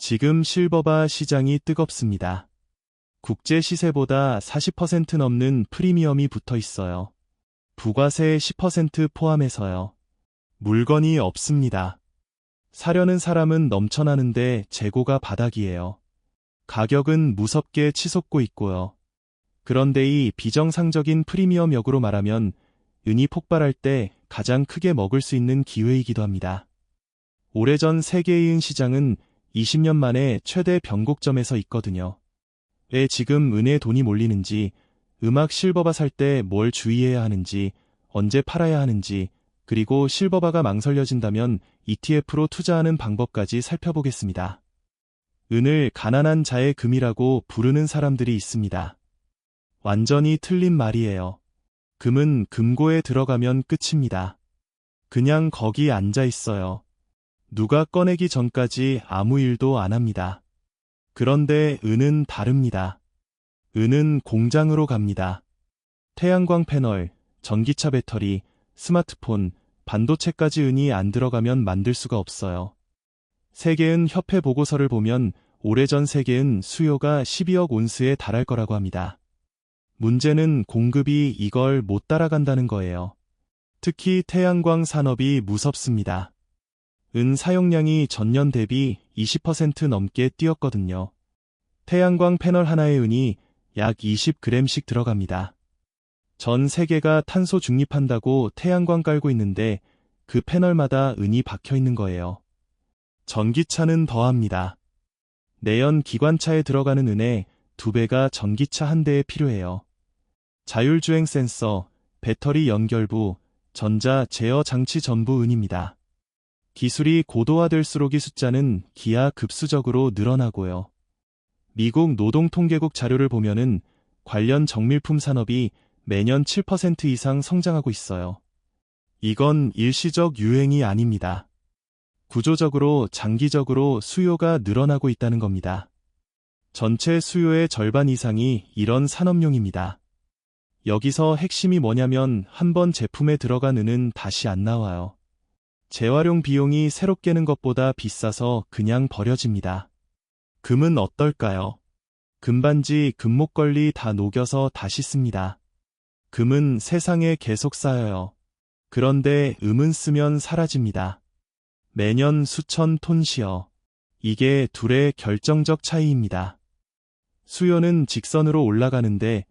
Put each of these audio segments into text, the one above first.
지금 실버바 시장이 뜨겁습니다. 국제 시세보다 40% 넘는 프리미엄이 붙어 있어요. 부가세 10% 포함해서요. 물건이 없습니다. 사려는 사람은 넘쳐나는데 재고가 바닥이에요. 가격은 무섭게 치솟고 있고요. 그런데 이 비정상적인 프리미엄 역으로 말하면 은이 폭발할 때 가장 크게 먹을 수 있는 기회이기도 합니다. 오래전 세계의 은 시장은 20년 만에 최대 변곡점에서 있거든요. 왜 지금 은에 돈이 몰리는지, 음악 실버바 살 때 뭘 주의해야 하는지, 언제 팔아야 하는지, 그리고 실버바가 망설여진다면 ETF로 투자하는 방법까지 살펴보겠습니다. 은을 가난한 자의 금이라고 부르는 사람들이 있습니다. 완전히 틀린 말이에요. 금은 금고에 들어가면 끝입니다. 그냥 거기 앉아 있어요. 누가 꺼내기 전까지 아무 일도 안 합니다. 그런데 은은 다릅니다. 은은 공장으로 갑니다. 태양광 패널, 전기차 배터리, 스마트폰, 반도체까지 은이 안 들어가면 만들 수가 없어요. 세계은 협회 보고서를 보면 오래전 세계은 수요가 12억 온스에 달할 거라고 합니다. 문제는 공급이 이걸 못 따라간다는 거예요. 특히 태양광 산업이 무섭습니다. 은 사용량이 전년 대비 20% 넘게 뛰었거든요. 태양광 패널 하나의 은이 약 20g씩 들어갑니다. 전 세계가 탄소 중립한다고 태양광 깔고 있는데 그 패널마다 은이 박혀 있는 거예요. 전기차는 더합니다. 내연 기관차에 들어가는 은의 2배가 전기차 한 대에 필요해요. 자율주행 센서, 배터리 연결부, 전자 제어 장치 전부 은입니다. 기술이 고도화될수록 이 숫자는 기하급수적으로 늘어나고요. 미국 노동통계국 자료를 보면은 관련 정밀품 산업이 매년 7% 이상 성장하고 있어요. 이건 일시적 유행이 아닙니다. 구조적으로 장기적으로 수요가 늘어나고 있다는 겁니다. 전체 수요의 절반 이상이 이런 산업용입니다. 여기서 핵심이 뭐냐면 한 번 제품에 들어간 은은 다시 안 나와요. 재활용 비용이 새로 깨는 것보다 비싸서 그냥 버려집니다. 금은 어떨까요? 금반지, 금목걸이 다 녹여서 다시 씁니다. 금은 세상에 계속 쌓여요. 그런데 음은 쓰면 사라집니다. 매년 수천 톤씩요. 이게 둘의 결정적 차이입니다. 수요는 직선으로 올라가는데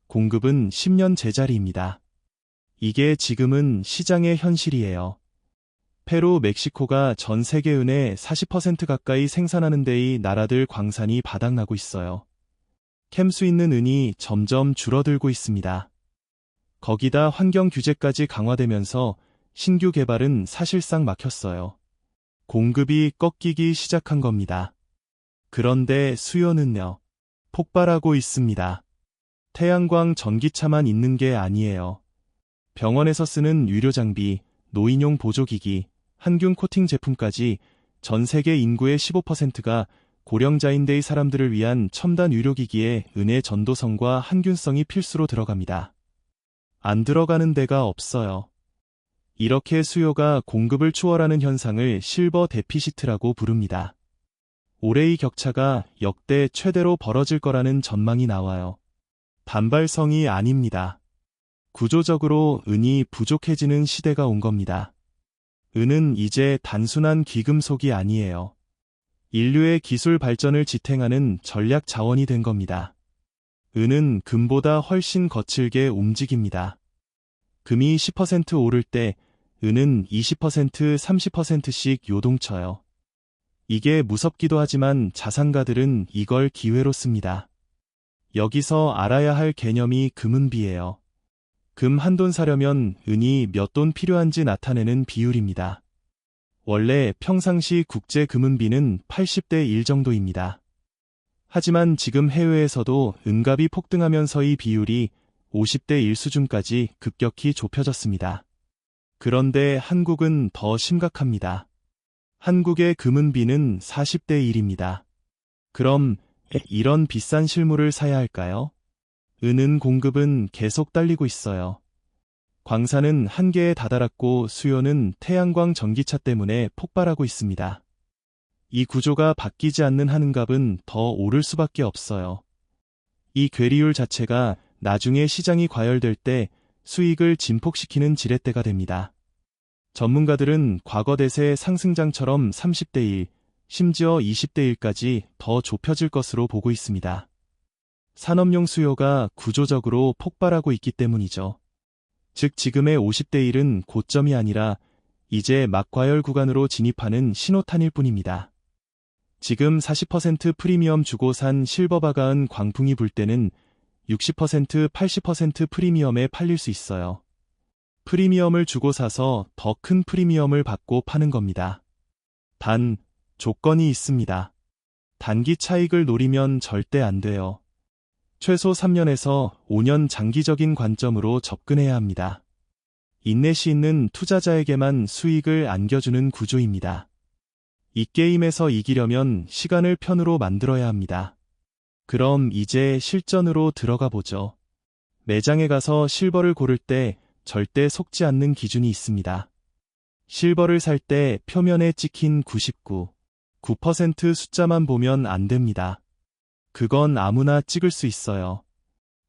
공급은 10년 제자리입니다. 이게 지금은 시장의 현실이에요. 페루, 멕시코가 전 세계 은의 40% 가까이 생산하는 데의 나라들 광산이 바닥나고 있어요. 캠 수 있는 은이 점점 줄어들고 있습니다. 거기다 환경 규제까지 강화되면서 신규 개발은 사실상 막혔어요. 공급이 꺾이기 시작한 겁니다. 그런데 수요는요, 폭발하고 있습니다. 태양광 전기차만 있는 게 아니에요. 병원에서 쓰는 의료 장비, 노인용 보조기기, 항균 코팅 제품까지 전 세계 인구의 15%가 고령자인데의 사람들을 위한 첨단 의료기기에 은의 전도성과 항균성이 필수로 들어갑니다. 안 들어가는 데가 없어요. 이렇게 수요가 공급을 추월하는 현상을 실버 데피시트라고 부릅니다. 올해의 격차가 역대 최대로 벌어질 거라는 전망이 나와요. 단발성이 아닙니다. 구조적으로 은이 부족해지는 시대가 온 겁니다. 은은 이제 단순한 귀금속이 아니에요. 인류의 기술 발전을 지탱하는 전략 자원이 된 겁니다. 은은 금보다 훨씬 거칠게 움직입니다. 금이 10% 오를 때 은은 20%, 30%씩 요동쳐요. 이게 무섭기도 하지만 자산가들은 이걸 기회로 씁니다. 여기서 알아야 할 개념이 금은비예요. 금 한 돈 사려면 은이 몇 돈 필요한지 나타내는 비율입니다. 원래 평상시 국제 금은비는 80대 1 정도입니다. 하지만 지금 해외에서도 은값이 폭등하면서 이 비율이 50대 1 수준까지 급격히 좁혀졌습니다. 그런데 한국은 더 심각합니다. 한국의 금은비는 40대 1입니다. 그럼 이런 비싼 실물을 사야 할까요? 은은 공급은 계속 딸리고 있어요. 광산은 한계에 다다랐고 수요는 태양광 전기차 때문에 폭발하고 있습니다. 이 구조가 바뀌지 않는 한은값은 더 오를 수밖에 없어요. 이 괴리율 자체가 나중에 시장이 과열될 때 수익을 진폭시키는 지렛대가 됩니다. 전문가들은 과거 대세 상승장처럼 30대 1, 심지어 20대 1까지 더 좁혀질 것으로 보고 있습니다. 산업용 수요가 구조적으로 폭발하고 있기 때문이죠. 즉 지금의 50대 1은 고점이 아니라 이제 막과열 구간으로 진입하는 신호탄일 뿐입니다. 지금 40% 프리미엄 주고 산 실버바가은 광풍이 불 때는 60%, 80% 프리미엄에 팔릴 수 있어요. 프리미엄을 주고 사서 더 큰 프리미엄을 받고 파는 겁니다. 단, 조건이 있습니다. 단기 차익을 노리면 절대 안 돼요. 최소 3년에서 5년 장기적인 관점으로 접근해야 합니다. 인내시 있는 투자자에게만 수익을 안겨주는 구조입니다. 이 게임에서 이기려면 시간을 편으로 만들어야 합니다. 그럼 이제 실전으로 들어가 보죠. 매장에 가서 실버를 고를 때 절대 속지 않는 기준이 있습니다. 실버를 살 때 표면에 찍힌 99, 9% 숫자만 보면 안 됩니다. 그건 아무나 찍을 수 있어요.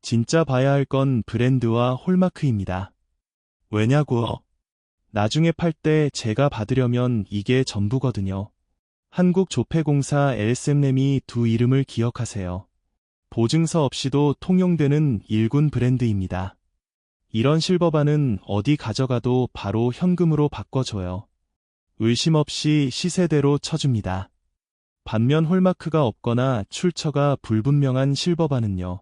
진짜 봐야 할 건 브랜드와 홀마크입니다. 왜냐고요? 나중에 팔 때 제가 받으려면 이게 전부거든요. 한국조폐공사 LSM램이 두 이름을 기억하세요. 보증서 없이도 통용되는 일군 브랜드입니다. 이런 실버바는 어디 가져가도 바로 현금으로 바꿔줘요. 의심 없이 시세대로 쳐줍니다. 반면 홀마크가 없거나 출처가 불분명한 실버바는요.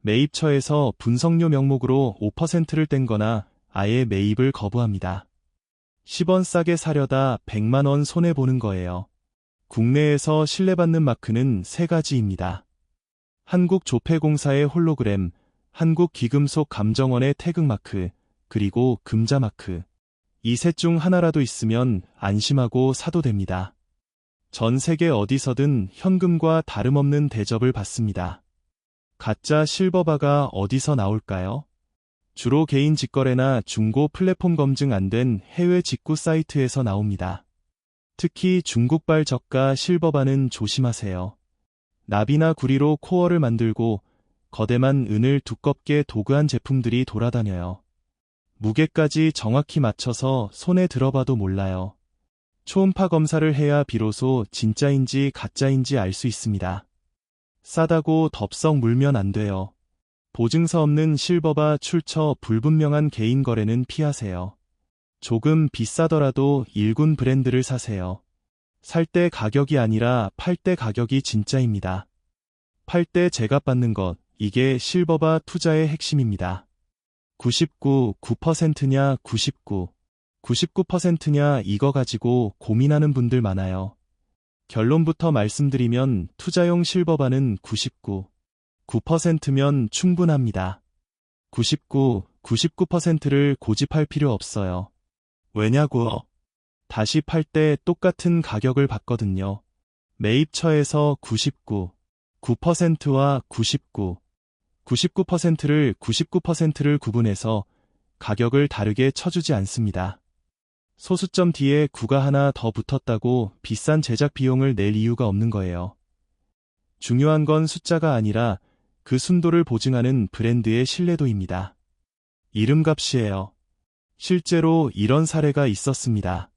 매입처에서 분석료 명목으로 5%를 뗀거나 아예 매입을 거부합니다. 10원 싸게 사려다 100만 원 손해보는 거예요. 국내에서 신뢰받는 마크는 세 가지입니다. 한국조폐공사의 홀로그램, 한국기금속감정원의 태극마크, 그리고 금자마크. 이 셋 중 하나라도 있으면 안심하고 사도 됩니다. 전 세계 어디서든 현금과 다름없는 대접을 받습니다. 가짜 실버바가 어디서 나올까요? 주로 개인 직거래나 중고 플랫폼 검증 안 된 해외 직구 사이트에서 나옵니다. 특히 중국발 저가 실버바는 조심하세요. 납이나 구리로 코어를 만들고 거대만 은을 두껍게 도구한 제품들이 돌아다녀요. 무게까지 정확히 맞춰서 손에 들어봐도 몰라요. 초음파 검사를 해야 비로소 진짜인지 가짜인지 알 수 있습니다. 싸다고 덥석 물면 안 돼요. 보증서 없는 실버바 출처 불분명한 개인 거래는 피하세요. 조금 비싸더라도 일군 브랜드를 사세요. 살 때 가격이 아니라 팔 때 가격이 진짜입니다. 팔 때 제값 받는 것, 이게 실버바 투자의 핵심입니다. 99, 9%냐 99, 99%냐 이거 가지고 고민하는 분들 많아요. 결론부터 말씀드리면 투자용 실버바는 99, 9%면 충분합니다. 99, 99%를 고집할 필요 없어요. 왜냐고요? 다시 팔 때 똑같은 가격을 받거든요. 매입처에서 99, 9%와 99, 99%를 99%를 구분해서 가격을 다르게 쳐주지 않습니다. 소수점 뒤에 9가 하나 더 붙었다고 비싼 제작 비용을 낼 이유가 없는 거예요. 중요한 건 숫자가 아니라 그 순도를 보증하는 브랜드의 신뢰도입니다. 이름값이에요. 실제로 이런 사례가 있었습니다.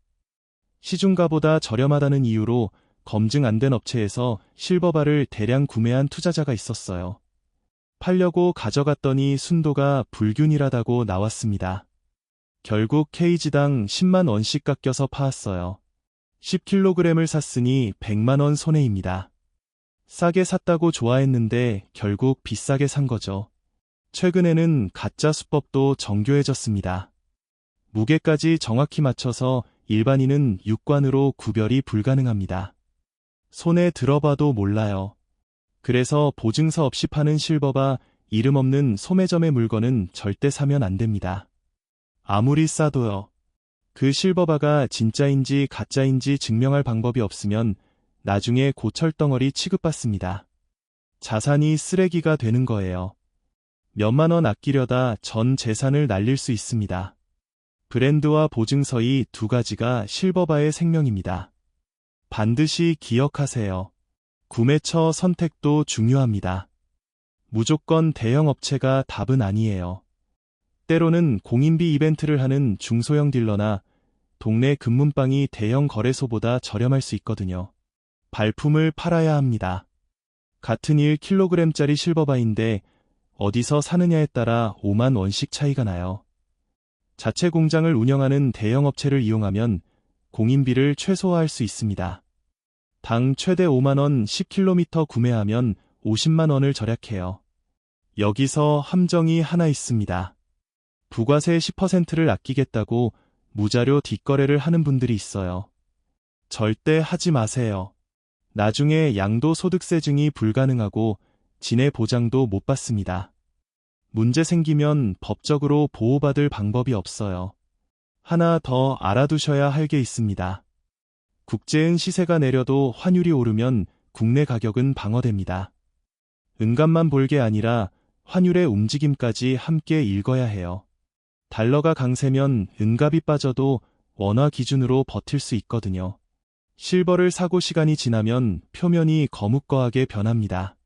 시중가보다 저렴하다는 이유로 검증 안 된 업체에서 실버바를 대량 구매한 투자자가 있었어요. 팔려고 가져갔더니 순도가 불균일하다고 나왔습니다. 결국 케이지당 10만 원씩 깎여서 파았어요. 10kg을 샀으니 100만 원 손해입니다. 싸게 샀다고 좋아했는데 결국 비싸게 산 거죠. 최근에는 가짜 수법도 정교해졌습니다. 무게까지 정확히 맞춰서 일반인은 육관으로 구별이 불가능합니다. 손에 들어봐도 몰라요. 그래서 보증서 없이 파는 실버바, 이름 없는 소매점의 물건은 절대 사면 안 됩니다. 아무리 싸도요. 그 실버바가 진짜인지 가짜인지 증명할 방법이 없으면 나중에 고철덩어리 취급받습니다. 자산이 쓰레기가 되는 거예요. 몇만 원 아끼려다 전 재산을 날릴 수 있습니다. 브랜드와 보증서 이 두 가지가 실버바의 생명입니다. 반드시 기억하세요. 구매처 선택도 중요합니다. 무조건 대형 업체가 답은 아니에요. 때로는 공인비 이벤트를 하는 중소형 딜러나 동네 금문방이 대형 거래소보다 저렴할 수 있거든요. 발품을 팔아야 합니다. 같은 1kg짜리 실버바인데 어디서 사느냐에 따라 5만 원씩 차이가 나요. 자체 공장을 운영하는 대형 업체를 이용하면 공인비를 최소화할 수 있습니다. 당 최대 5만 원 10km 구매하면 50만 원을 절약해요. 여기서 함정이 하나 있습니다. 부가세 10%를 아끼겠다고 무자료 뒷거래를 하는 분들이 있어요. 절대 하지 마세요. 나중에 양도소득세증이 불가능하고 진해 보장도 못 받습니다. 문제 생기면 법적으로 보호받을 방법이 없어요. 하나 더 알아두셔야 할 게 있습니다. 국제은 시세가 내려도 환율이 오르면 국내 가격은 방어됩니다. 은값만 볼 게 아니라 환율의 움직임까지 함께 읽어야 해요. 달러가 강세면 은값이 빠져도 원화 기준으로 버틸 수 있거든요. 실버를 사고 시간이 지나면 표면이 거뭇거하게 변합니다.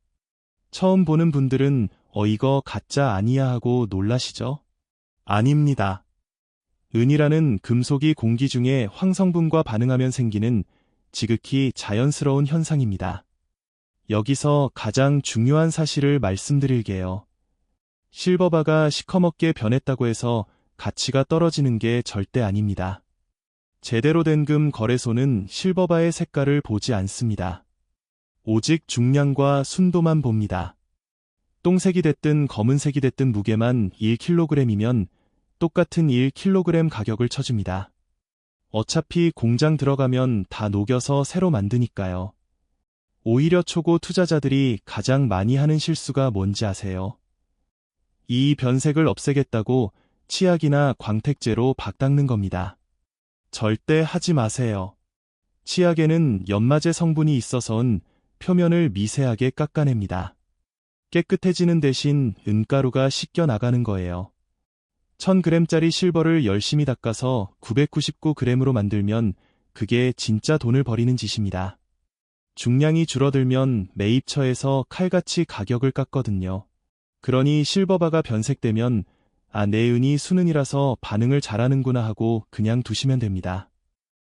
처음 보는 분들은 이거 가짜 아니야 하고 놀라시죠? 아닙니다. 은이라는 금속이 공기 중에 황성분과 반응하면 생기는 지극히 자연스러운 현상입니다. 여기서 가장 중요한 사실을 말씀드릴게요. 실버바가 시커멓게 변했다고 해서 가치가 떨어지는 게 절대 아닙니다. 제대로 된 금 거래소는 실버바의 색깔을 보지 않습니다. 오직 중량과 순도만 봅니다. 똥색이 됐든 검은색이 됐든 무게만 1kg이면 똑같은 1kg 가격을 쳐줍니다. 어차피 공장 들어가면 다 녹여서 새로 만드니까요. 오히려 초보 투자자들이 가장 많이 하는 실수가 뭔지 아세요? 이 변색을 없애겠다고 치약이나 광택제로 박닦는 겁니다. 절대 하지 마세요. 치약에는 연마제 성분이 있어서는 표면을 미세하게 깎아냅니다. 깨끗해지는 대신 은가루가 씻겨 나가는 거예요. 1000g짜리 실버를 열심히 닦아서 999g으로 만들면 그게 진짜 돈을 버리는 짓입니다. 중량이 줄어들면 매입처에서 칼같이 가격을 깎거든요. 그러니 실버바가 변색되면 내 은이 순은이라서 반응을 잘하는구나 하고 그냥 두시면 됩니다.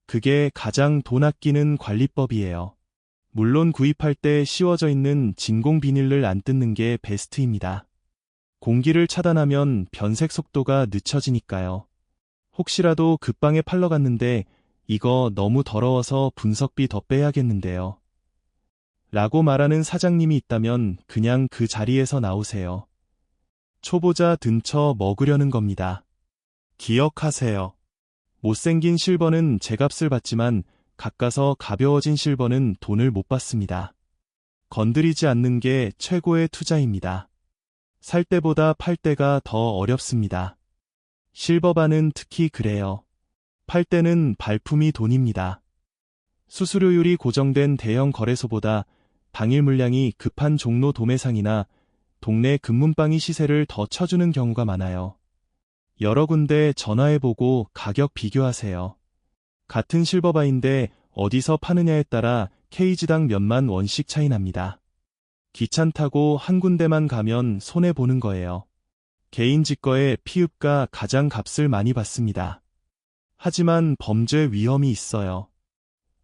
그게 가장 돈 아끼는 관리법이에요. 물론 구입할 때 씌워져 있는 진공 비닐을 안 뜯는 게 베스트입니다. 공기를 차단하면 변색 속도가 늦춰지니까요. 혹시라도 급방에 팔러 갔는데 이거 너무 더러워서 분석비 더 빼야겠는데요. 라고 말하는 사장님이 있다면 그냥 그 자리에서 나오세요. 초보자 등쳐 먹으려는 겁니다. 기억하세요. 못생긴 실버는 제값을 받지만 가까서 가벼워진 실버는 돈을 못 받습니다. 건드리지 않는 게 최고의 투자입니다. 살 때보다 팔 때가 더 어렵습니다. 실버바는 특히 그래요. 팔 때는 발품이 돈입니다. 수수료율이 고정된 대형 거래소보다 당일 물량이 급한 종로 도매상이나 동네 금문방이 시세를 더 쳐주는 경우가 많아요. 여러 군데 전화해보고 가격 비교하세요. 같은 실버바인데 어디서 파느냐에 따라 케이지당 몇만 원씩 차이 납니다. 귀찮다고 한 군데만 가면 손해보는 거예요. 개인 직거에 피읍가 가장 값을 많이 받습니다. 하지만 범죄 위험이 있어요.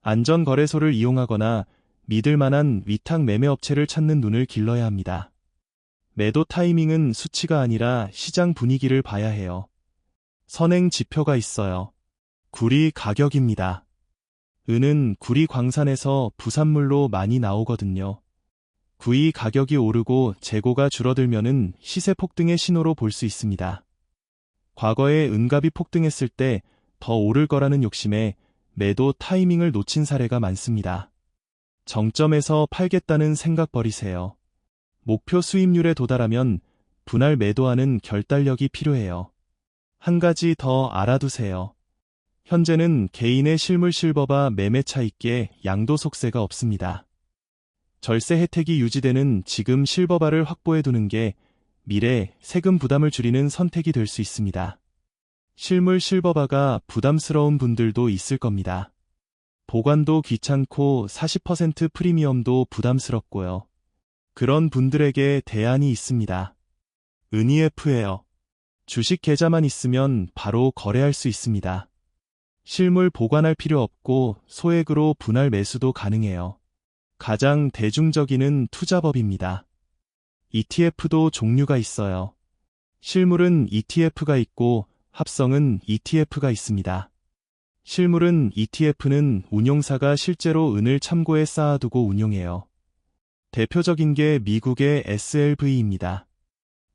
안전거래소를 이용하거나 믿을 만한 위탁 매매업체를 찾는 눈을 길러야 합니다. 매도 타이밍은 수치가 아니라 시장 분위기를 봐야 해요. 선행 지표가 있어요. 구리 가격입니다. 은은 구리 광산에서 부산물로 많이 나오거든요. 구리 가격이 오르고 재고가 줄어들면은 시세 폭등의 신호로 볼 수 있습니다. 과거에 은값이 폭등했을 때 더 오를 거라는 욕심에 매도 타이밍을 놓친 사례가 많습니다. 정점에서 팔겠다는 생각 버리세요. 목표 수입률에 도달하면 분할 매도하는 결단력이 필요해요. 한 가지 더 알아두세요. 현재는 개인의 실물 실버바 매매차 있게 양도소득세가 없습니다. 절세 혜택이 유지되는 지금 실버바를 확보해두는 게 미래 세금 부담을 줄이는 선택이 될 수 있습니다. 실물 실버바가 부담스러운 분들도 있을 겁니다. 보관도 귀찮고 40% 프리미엄도 부담스럽고요. 그런 분들에게 대안이 있습니다. 은이에프예요. 주식 계좌만 있으면 바로 거래할 수 있습니다. 실물 보관할 필요 없고 소액으로 분할 매수도 가능해요. 가장 대중적인 투자법입니다. ETF도 종류가 있어요. 실물은 ETF가 있고 합성은 ETF가 있습니다. 실물은 ETF는 운용사가 실제로 은을 참고에 쌓아두고 운용해요. 대표적인 게 미국의 SLV입니다.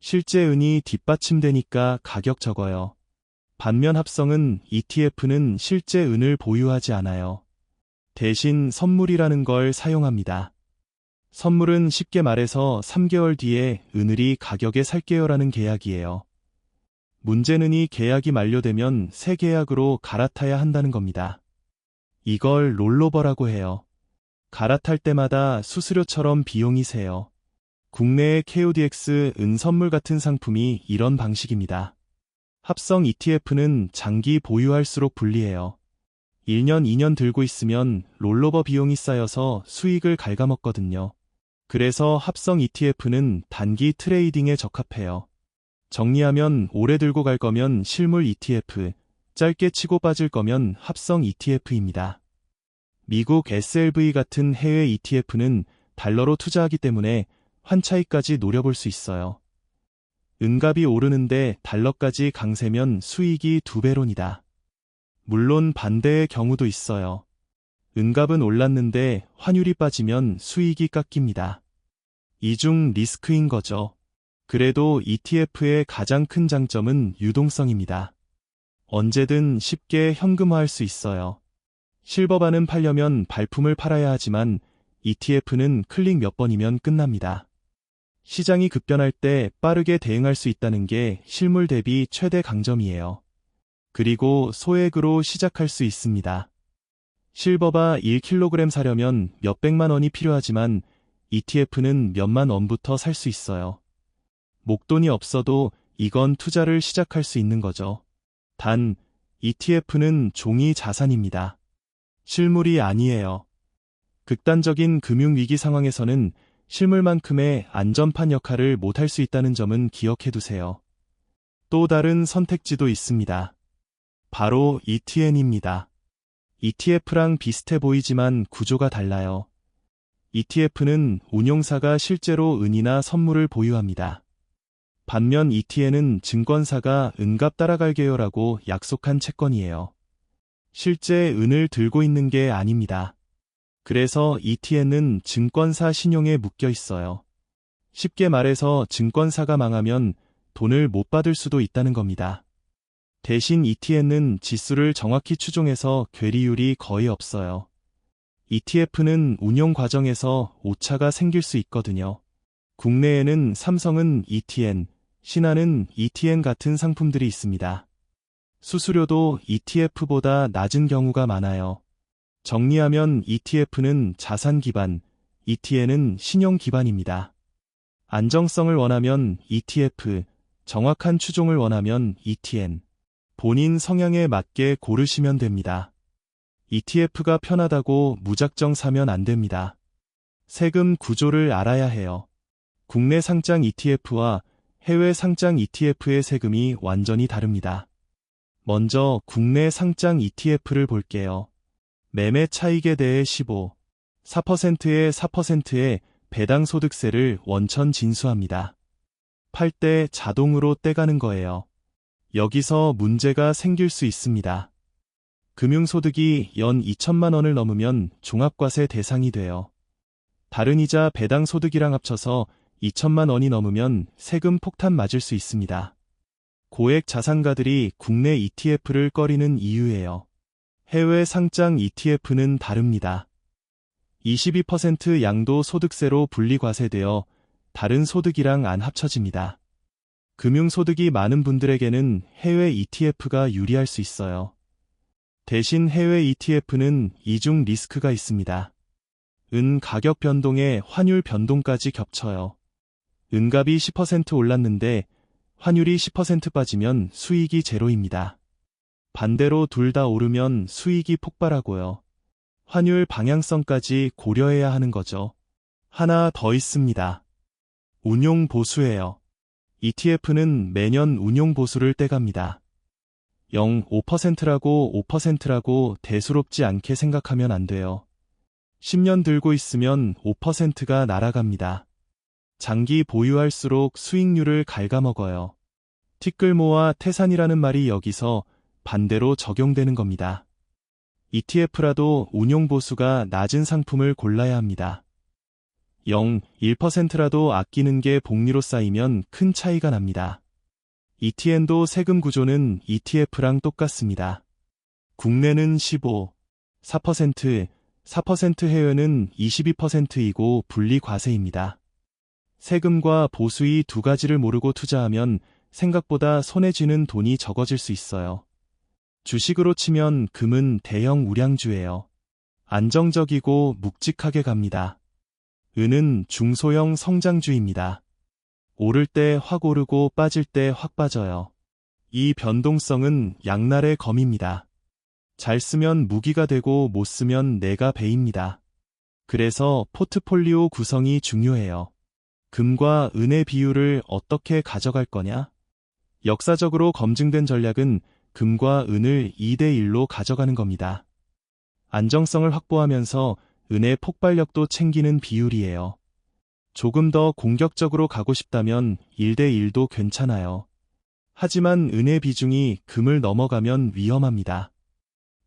실제 은이 뒷받침되니까 가격 적어요. 반면 합성은 ETF는 실제 은을 보유하지 않아요. 대신 선물이라는 걸 사용합니다. 선물은 쉽게 말해서 3개월 뒤에 은을이 가격에 살게요라는 계약이에요. 문제는 이 계약이 만료되면 새 계약으로 갈아타야 한다는 겁니다. 이걸 롤로버라고 해요. 갈아탈 때마다 수수료처럼 비용이 세요. 국내의 KODX 은 선물 같은 상품이 이런 방식입니다. 합성 ETF는 장기 보유할수록 불리해요. 1년, 2년 들고 있으면 롤로버 비용이 쌓여서 수익을 갉아먹거든요. 그래서 합성 ETF는 단기 트레이딩에 적합해요. 정리하면 오래 들고 갈 거면 실물 ETF, 짧게 치고 빠질 거면 합성 ETF입니다. 미국 SLV 같은 해외 ETF는 달러로 투자하기 때문에 환차익까지 노려볼 수 있어요. 은값이 오르는데 달러까지 강세면 수익이 2배론이다. 물론 반대의 경우도 있어요. 은값은 올랐는데 환율이 빠지면 수익이 깎입니다. 이중 리스크인 거죠. 그래도 ETF의 가장 큰 장점은 유동성입니다. 언제든 쉽게 현금화할 수 있어요. 실버반은 팔려면 발품을 팔아야 하지만 ETF는 클릭 몇 번이면 끝납니다. 시장이 급변할 때 빠르게 대응할 수 있다는 게 실물 대비 최대 강점이에요. 그리고 소액으로 시작할 수 있습니다. 실버바 1kg 사려면 몇백만 원이 필요하지만 ETF는 몇만 원부터 살 수 있어요. 목돈이 없어도 이건 투자를 시작할 수 있는 거죠. 단, ETF는 종이 자산입니다. 실물이 아니에요. 극단적인 금융위기 상황에서는 실물만큼의 안전판 역할을 못할 수 있다는 점은 기억해두세요. 또 다른 선택지도 있습니다. 바로 ETN입니다. ETF랑 비슷해 보이지만 구조가 달라요. ETF는 운용사가 실제로 은이나 선물을 보유합니다. 반면 ETN은 증권사가 은값 따라갈게요라고 약속한 채권이에요. 실제 은을 들고 있는 게 아닙니다. 그래서 ETN은 증권사 신용에 묶여 있어요. 쉽게 말해서 증권사가 망하면 돈을 못 받을 수도 있다는 겁니다. 대신 ETN은 지수를 정확히 추종해서 괴리율이 거의 없어요. ETF는 운용 과정에서 오차가 생길 수 있거든요. 국내에는 삼성은 ETN, 신한은 ETN 같은 상품들이 있습니다. 수수료도 ETF보다 낮은 경우가 많아요. 정리하면 ETF는 자산 기반, ETN은 신용 기반입니다. 안정성을 원하면 ETF, 정확한 추종을 원하면 ETN. 본인 성향에 맞게 고르시면 됩니다. ETF가 편하다고 무작정 사면 안 됩니다. 세금 구조를 알아야 해요. 국내 상장 ETF와 해외 상장 ETF의 세금이 완전히 다릅니다. 먼저 국내 상장 ETF를 볼게요. 매매 차익에 대해 4%의 4%의 배당 소득세를 원천 징수합니다. 팔 때 자동으로 떼가는 거예요. 여기서 문제가 생길 수 있습니다. 금융소득이 연 2천만 원을 넘으면 종합과세 대상이 돼요. 다른 이자 배당 소득이랑 합쳐서 2천만 원이 넘으면 세금 폭탄 맞을 수 있습니다. 고액 자산가들이 국내 ETF를 꺼리는 이유예요. 해외 상장 ETF는 다릅니다. 22% 양도소득세로 분리과세되어 다른 소득이랑 안 합쳐집니다. 금융소득이 많은 분들에게는 해외 ETF가 유리할 수 있어요. 대신 해외 ETF는 이중 리스크가 있습니다. 은 가격 변동에 환율 변동까지 겹쳐요. 은값이 10% 올랐는데 환율이 10% 빠지면 수익이 제로입니다. 반대로 둘 다 오르면 수익이 폭발하고요. 환율 방향성까지 고려해야 하는 거죠. 하나 더 있습니다. 운용 보수예요. ETF는 매년 운용 보수를 떼갑니다. 0.5%라고 5%라고 대수롭지 않게 생각하면 안 돼요. 10년 들고 있으면 5%가 날아갑니다. 장기 보유할수록 수익률을 갉아먹어요. 티끌모아 태산이라는 말이 여기서 반대로 적용되는 겁니다. ETF라도 운용 보수가 낮은 상품을 골라야 합니다. 0.1%라도 아끼는 게 복리로 쌓이면 큰 차이가 납니다. ETN도 세금 구조는 ETF랑 똑같습니다. 국내는 15, 4%, 4% 해외는 22%이고 분리과세입니다. 세금과 보수이 두 가지를 모르고 투자하면 생각보다 손에 쥐는 돈이 적어질 수 있어요. 주식으로 치면 금은 대형 우량주예요. 안정적이고 묵직하게 갑니다. 은은 중소형 성장주입니다. 오를 때 확 오르고 빠질 때 확 빠져요. 이 변동성은 양날의 검입니다. 잘 쓰면 무기가 되고 못 쓰면 내가 배입니다. 그래서 포트폴리오 구성이 중요해요. 금과 은의 비율을 어떻게 가져갈 거냐? 역사적으로 검증된 전략은 금과 은을 2대1로 가져가는 겁니다. 안정성을 확보하면서 은의 폭발력도 챙기는 비율이에요. 조금 더 공격적으로 가고 싶다면 1대1도 괜찮아요. 하지만 은의 비중이 금을 넘어가면 위험합니다.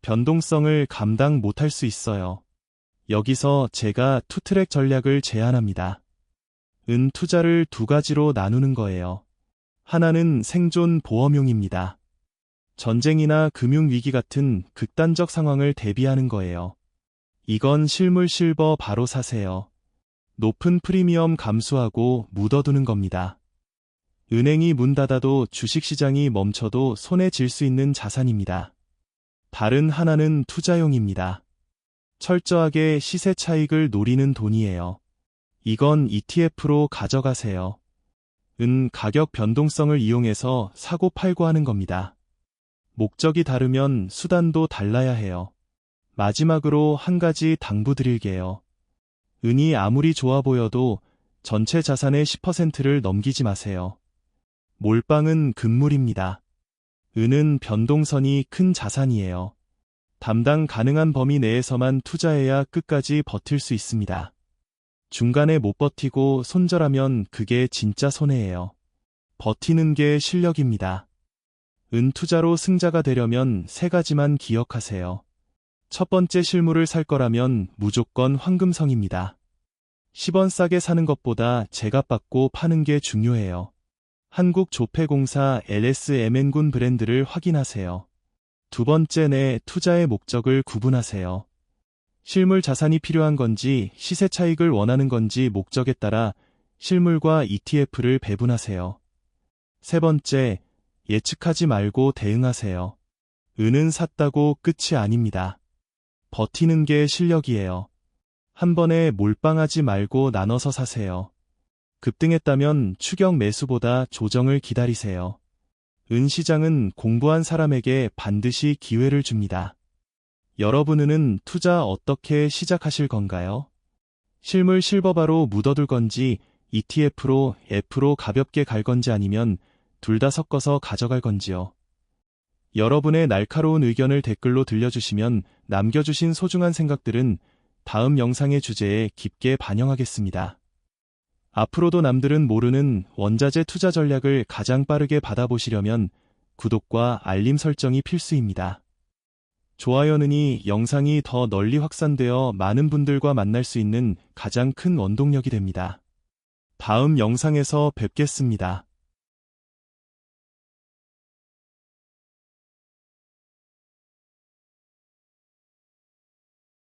변동성을 감당 못할 수 있어요. 여기서 제가 투트랙 전략을 제안합니다. 은 투자를 두 가지로 나누는 거예요. 하나는 생존 보험용입니다. 전쟁이나 금융위기 같은 극단적 상황을 대비하는 거예요. 이건 실물 실버 바로 사세요. 높은 프리미엄 감수하고 묻어두는 겁니다. 은행이 문 닫아도 주식시장이 멈춰도 손에 쥘 수 있는 자산입니다. 다른 하나는 투자용입니다. 철저하게 시세 차익을 노리는 돈이에요. 이건 ETF로 가져가세요. 은 가격 변동성을 이용해서 사고 팔고 하는 겁니다. 목적이 다르면 수단도 달라야 해요. 마지막으로 한 가지 당부드릴게요. 은이 아무리 좋아 보여도 전체 자산의 10%를 넘기지 마세요. 몰빵은 금물입니다. 은은 변동선이 큰 자산이에요. 담당 가능한 범위 내에서만 투자해야 끝까지 버틸 수 있습니다. 중간에 못 버티고 손절하면 그게 진짜 손해예요. 버티는 게 실력입니다. 은 투자로 승자가 되려면 세 가지만 기억하세요. 첫 번째, 실물을 살 거라면 무조건 황금성입니다. 10원 싸게 사는 것보다 제값 받고 파는 게 중요해요. 한국조폐공사 LSMN군 브랜드를 확인하세요. 두 번째, 내 투자의 목적을 구분하세요. 실물 자산이 필요한 건지 시세 차익을 원하는 건지 목적에 따라 실물과 ETF를 배분하세요. 세 번째, 예측하지 말고 대응하세요. 은은 샀다고 끝이 아닙니다. 버티는 게 실력이에요. 한 번에 몰빵하지 말고 나눠서 사세요. 급등했다면 추격 매수보다 조정을 기다리세요. 은 시장은 공부한 사람에게 반드시 기회를 줍니다. 여러분은 투자 어떻게 시작하실 건가요? 실물 실버바로 묻어둘 건지 ETF로 F로 가볍게 갈 건지 아니면 둘 다 섞어서 가져갈 건지요. 여러분의 날카로운 의견을 댓글로 들려주시면 남겨주신 소중한 생각들은 다음 영상의 주제에 깊게 반영하겠습니다. 앞으로도 남들은 모르는 원자재 투자 전략을 가장 빠르게 받아보시려면 구독과 알림 설정이 필수입니다. 좋아요는 이 영상이 더 널리 확산되어 많은 분들과 만날 수 있는 가장 큰 원동력이 됩니다. 다음 영상에서 뵙겠습니다.